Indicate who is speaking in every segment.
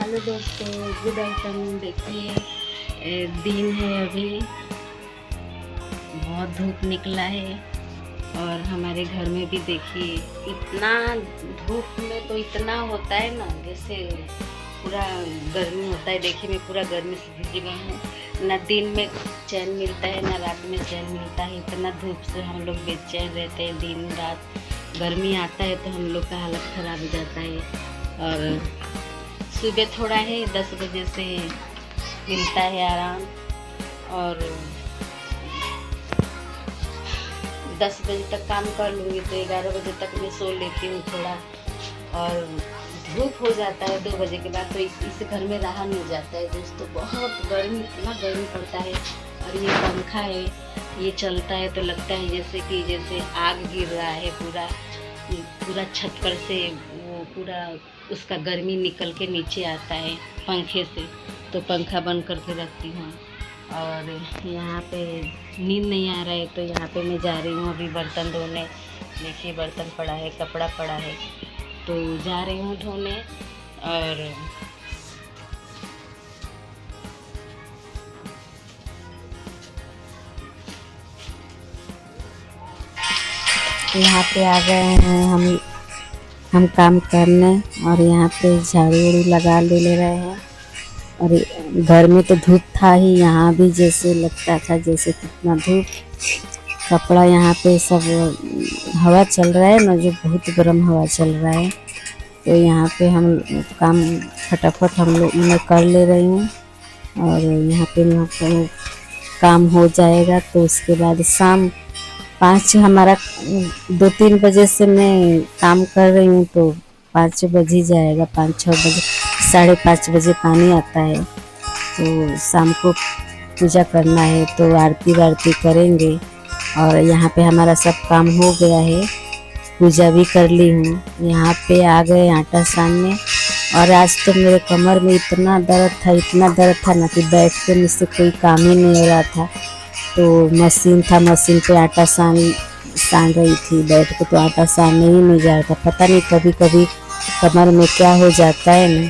Speaker 1: Hello दोस्तों, good afternoon. देखिए दिन है, अभी बहुत धूप निकला है और हमारे घर में भी देखिए इतना धूप में तो इतना होता है ना, जैसे पूरा गर्मी होता है। देखिए मैं पूरा गर्मी से भिजी गई हूँ। ना दिन में चैन मिलता है ना रात में चैन मिलता है। इतना धूप से हम लोग बेचैन रहते हैं। दिन रात गर्मी आता है तो हम लोग का हालत ख़राब हो जाता है। और सुबह थोड़ा है 10 बजे से मिलता है आराम, और 10 बजे तक काम कर लूँगी तो 11 बजे तक मैं सो लेती हूँ थोड़ा। और धूप हो जाता है 2 बजे के बाद, तो इस घर में रहा नहीं जाता है दोस्तों। बहुत गर्मी, इतना गर्मी पड़ता है। और ये पंखा है, ये चलता है तो लगता है जैसे आग गिर रहा है। पूरा छत पर से वो पूरा उसका गर्मी निकल के नीचे आता है पंखे से। तो पंखा बंद करके रखती हूँ। और यहाँ पे नींद नहीं आ रहा है तो यहाँ पे मैं जा रही हूँ अभी बर्तन धोने। देखिए बर्तन पड़ा है, कपड़ा पड़ा है, तो जा रही हूँ धोने। और यहाँ पे आ गए हैं हम काम करने। और यहाँ पे झाड़ू वाड़ू लगा ले रहे हैं। और घर में तो धूप था ही, यहाँ भी जैसे लगता था जैसे कितना धूप। कपड़ा यहाँ पे सब हवा चल रहा है ना, जो बहुत गर्म हवा चल रहा है। तो यहाँ पे हम काम फटाफट हम लोग मैं कर ले रही हूँ। और यहाँ पे काम हो जाएगा तो उसके बाद शाम 5 हमारा 2-3 बजे से मैं काम कर रही हूँ, तो 5 बज ही जाएगा। 5-6 बजे, 5:30 बजे पानी आता है। तो शाम को पूजा करना है तो आरती वारती करेंगे। और यहाँ पे हमारा सब काम हो गया है, पूजा भी कर ली हूँ। यहाँ पे आ गए आटा सानने। और आज तो मेरे कमर में इतना दर्द था ना कि बैठ के मुझसे कोई काम ही नहीं हो रहा था। तो मशीन पे आटा सान रही थी बैठ के, तो आटा सानने ही नहीं जा रहा था। पता नहीं कभी कभी कमर में क्या हो जाता है ना,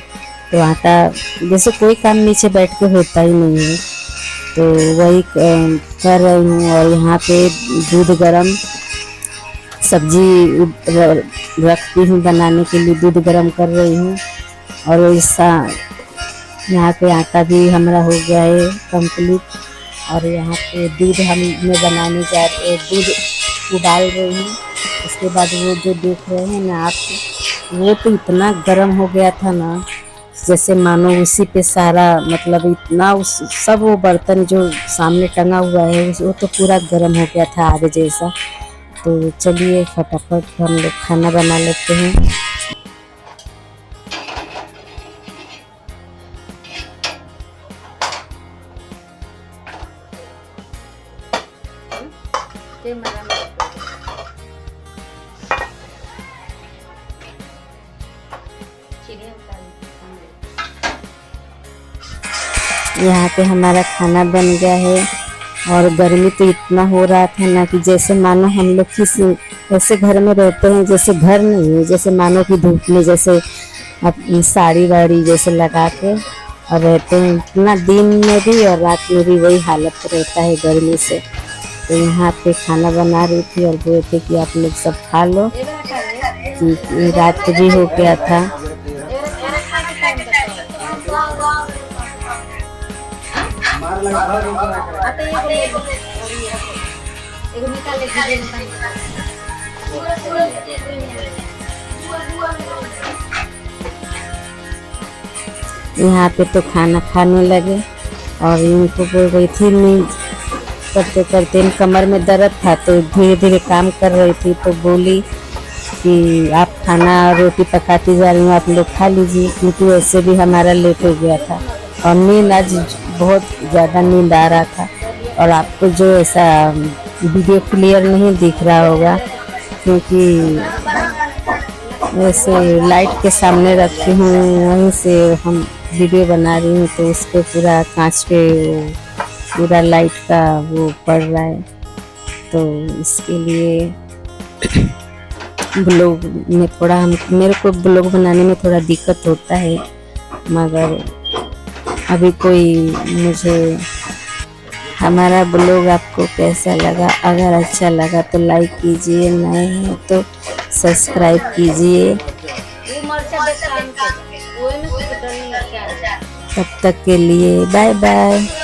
Speaker 1: तो आटा जैसे कोई काम नीचे बैठ के होता ही नहीं है। तो वही कर रही हूँ। और यहाँ पे दूध गरम, सब्जी रखती हूँ बनाने के लिए, दूध गरम कर रही हूँ। और ऐसा यहाँ पे आटा भी हमारा हो गया है कंप्लीट। और यहाँ पे दूध मैं बनाने जा रही, दूध उबाल रही हूँ। उसके बाद वो जो देख रहे हैं ना आप, वो तो इतना गर्म हो गया था ना, जैसे मानो उसी पे सारा मतलब इतना सब वो बर्तन जो सामने टंगा हुआ है वो तो पूरा गर्म हो गया था आग जैसा। तो चलिए फटाफट हम लोग खाना बना लेते हैं। यहाँ पे हमारा खाना बन गया है। और गर्मी तो इतना हो रहा था ना कि जैसे मानो हम लोग किसी ऐसे घर में रहते हैं जैसे घर नहीं है, जैसे मानो कि धूप में जैसे अपनी साड़ी वाड़ी जैसे लगा के और रहते हैं। इतना दिन में भी और रात में भी वही हालत रहता है गर्मी से। तो यहाँ पे खाना बना रही थी और बोले थे कि आप लोग सब खा लो, कि रात भी हो गया था। यहाँ पे तो खाना खाने लगे। और इनको बोल रही थी, नहीं करते करते कमर में दर्द था तो धीरे धीरे काम कर रही थी। तो बोली कि आप खाना रोटी पकाती जा रही हूँ, आप लोग खा लीजिए, क्योंकि वैसे भी हमारा लेट हो गया था। और नींद आज बहुत ज़्यादा नींद आ रहा था। और आपको जो ऐसा वीडियो क्लियर नहीं दिख रहा होगा, क्योंकि वैसे लाइट के सामने रखी हूँ, वहीं से हम वीडियो बना रही हूँ। तो उस पर पूरा कांच पे पूरा लाइट का वो पड़ रहा है। तो इसके लिए ब्लॉग में थोड़ा मेरे को ब्लॉग बनाने में थोड़ा दिक्कत होता है। मगर अभी कोई मुझे हमारा ब्लॉग आपको कैसा लगा, अगर अच्छा लगा तो लाइक कीजिए, नए हैं तो सब्सक्राइब कीजिए। तब तक के लिए बाय बाय।